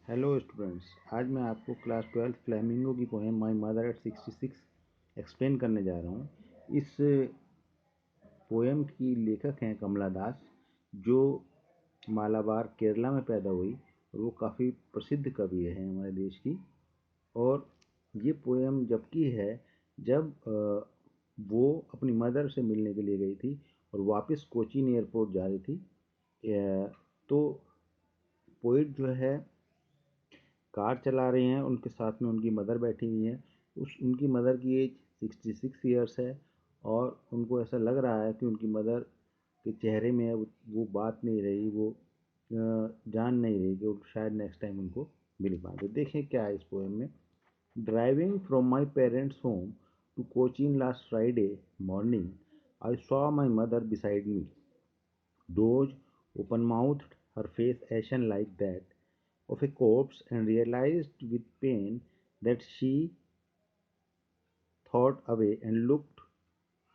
Hello students, आज मैं आपको क्लास 12 फ्लेमिंगो की poem my mother eight 66 explain करने जा रहा हूँ। इस पोएम की लेखक हैं कमला दास, जो मालाबार केरला में पैदा हुई और वो काफ़ी प्रसिद्ध कवि हैं हमारे देश की। और ये पोएम जब की है जब वो अपनी मदर से मिलने के लिए गई थी और वापस कोचीन एयरपोर्ट जा रही थी। तो पोइट जो है कार चला रहे हैं, उनके साथ में उनकी मदर बैठी हुई हैं। उनकी मदर की एज 66 ईयर्स है और उनको ऐसा लग रहा है कि उनकी मदर के चेहरे में वो बात नहीं रही, वो जान नहीं रही कि वो शायद नेक्स्ट टाइम उनको मिल पाए। तो देखें क्या है इस पोएम में। Driving from my parents home to Cochin last Friday morning, I saw my mother beside me, dozed, open-mouthed, her face ashen like that of a corpse, and realized with pain that she thought away and looked,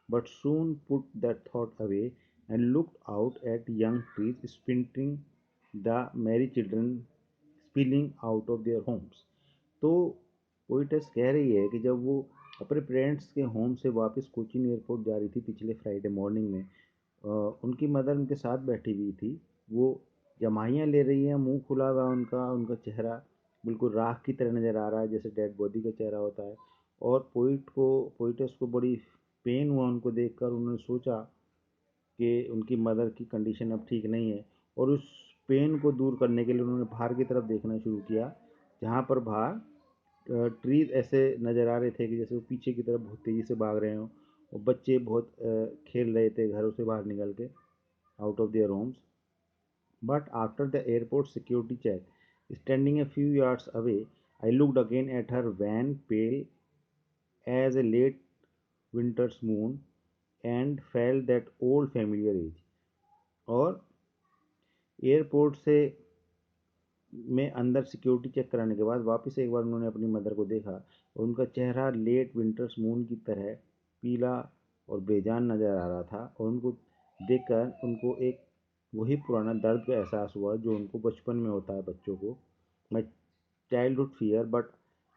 but soon put that thought away and looked out at young trees sprinting, the merry children spilling out of their homes. तो poet's कह रही है कि जब वो अपने parents के home से वापस कोचीन एयरपोर्ट जा रही थी पिछले फ्राइडे मॉर्निंग में, उनकी मदर उनके साथ बैठी हुई थी। वो जमाइयाँ ले रही हैं, मुंह खुला हुआ उनका उनका चेहरा बिल्कुल राख की तरह नज़र आ रहा है, जैसे डेड बॉडी का चेहरा होता है। और पोइटस को बड़ी पेन हुआ उनको देखकर। उन्होंने सोचा कि उनकी मदर की कंडीशन अब ठीक नहीं है, और उस पेन को दूर करने के लिए उन्होंने बाहर की तरफ देखना शुरू किया, जहाँ पर बाहर ट्रीज ऐसे नज़र आ रहे थे कि जैसे वो पीछे की तरफ बहुत तेज़ी से भाग रहे हों, और बच्चे बहुत खेल रहे थे घरों से बाहर निकल के, out of their Holmes. But after the airport security check, standing a few yards away, I looked again at her van, pale as a late winter's moon, and felt that old familiar age. और airport से में अंदर security check कराने के बाद वापस एक बार उन्होंने अपनी मदर को देखा, और उनका चेहरा लेट विंटर्स मून की तरह पीला और बेजान नज़र आ रहा था। और उनको देखकर उनको एक वही पुराना दर्द का एहसास हुआ जो उनको बचपन में होता है बच्चों को। My childhood fear, but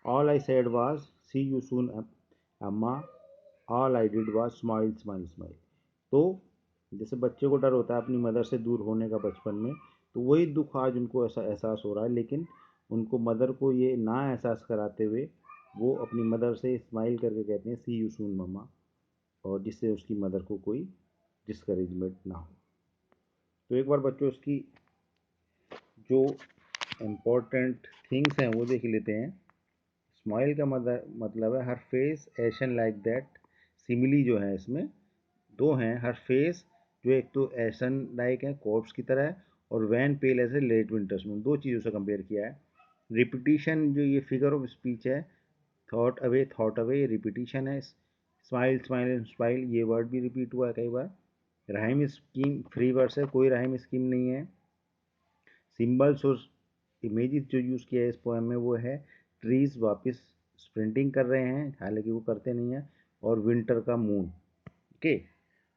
all I said was see you soon amma, all I did was smile smile smile. तो जैसे बच्चे को डर होता है अपनी मदर से दूर होने का बचपन में, तो वही दुख आज उनको ऐसा एहसास हो रहा है। लेकिन उनको मदर को ये ना एहसास कराते हुए वो अपनी मदर से स्माइल करके कहते हैं सी यू सून मम्मा, और जिससे उसकी मदर को कोई डिस्करेजमेंट ना हो। तो एक बार बच्चों इसकी जो इम्पोर्टेंट थिंग्स हैं वो देख लेते हैं। स्माइल का मतलब है हर फेस एशन लाइक दैट। सिमिली जो है इसमें दो हैं, हर फेस जो एक तो एशन लाइक है कॉर्प्स की तरह है, और wan pale as a late winter's में, दो चीज़ों से कंपेयर किया है। रिपीटिशन जो ये फिगर ऑफ स्पीच है, थॉट अवे ये रिपीटिशन है। स्माइल स्माइल एंड स्माइल ये वर्ड भी रिपीट हुआ है कई बार। राइम स्कीम फ्री वर्स है, कोई राइम स्कीम नहीं है। सिंबल्स और इमेजेस जो यूज़ किया है इस पोएम में वो है ट्रीज वापस स्प्रिंटिंग कर रहे हैं, हालांकि वो करते नहीं हैं, और विंटर का मून। ओके,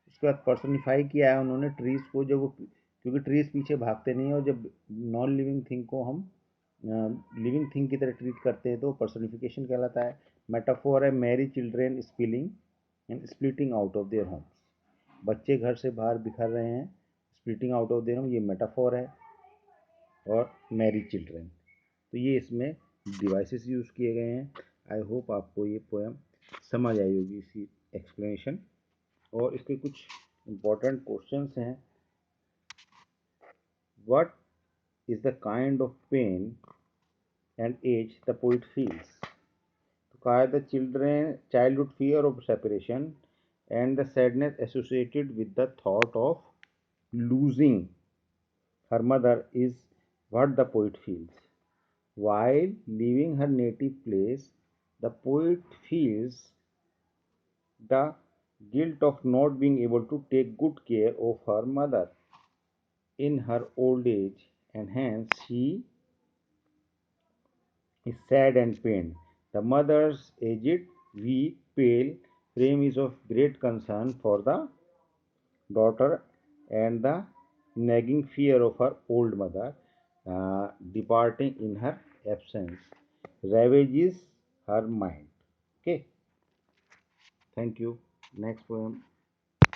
उसके बाद पर्सनिफाई किया है उन्होंने ट्रीज को, जब वो क्योंकि ट्रीज पीछे भागते नहीं हैं, और जब नॉन लिविंग थिंग को हम लिविंग थिंग की तरह ट्रीट करते हैं तो पर्सनिफिकेशन कहलाता है। मेटाफोर है merry children spilling and splitting out of their homes, बच्चे घर से बाहर बिखर रहे हैं, splitting out of their home ये मेटाफोर है, और मैरी चिल्ड्रेन। तो ये इसमें डिवाइसेस यूज़ किए गए हैं। आई होप आपको ये पोएम समझ आई होगी इसी एक्सप्लेनेशन। और इसके कुछ इम्पोर्टेंट क्वेश्चंस हैं। What is the kind of pain and ache the poet feels? तो कहा है the children childhood fear of separation and the sadness associated with the thought of losing her mother is what the poet feels. While leaving her native place, the poet feels the guilt of not being able to take good care of her mother in her old age, and hence she is sad and pained. The mother's aged, weak, pale frame is of great concern for the daughter, and the nagging fear of her old mother departing in her absence ravages her mind. Okay, thank you. Next poem.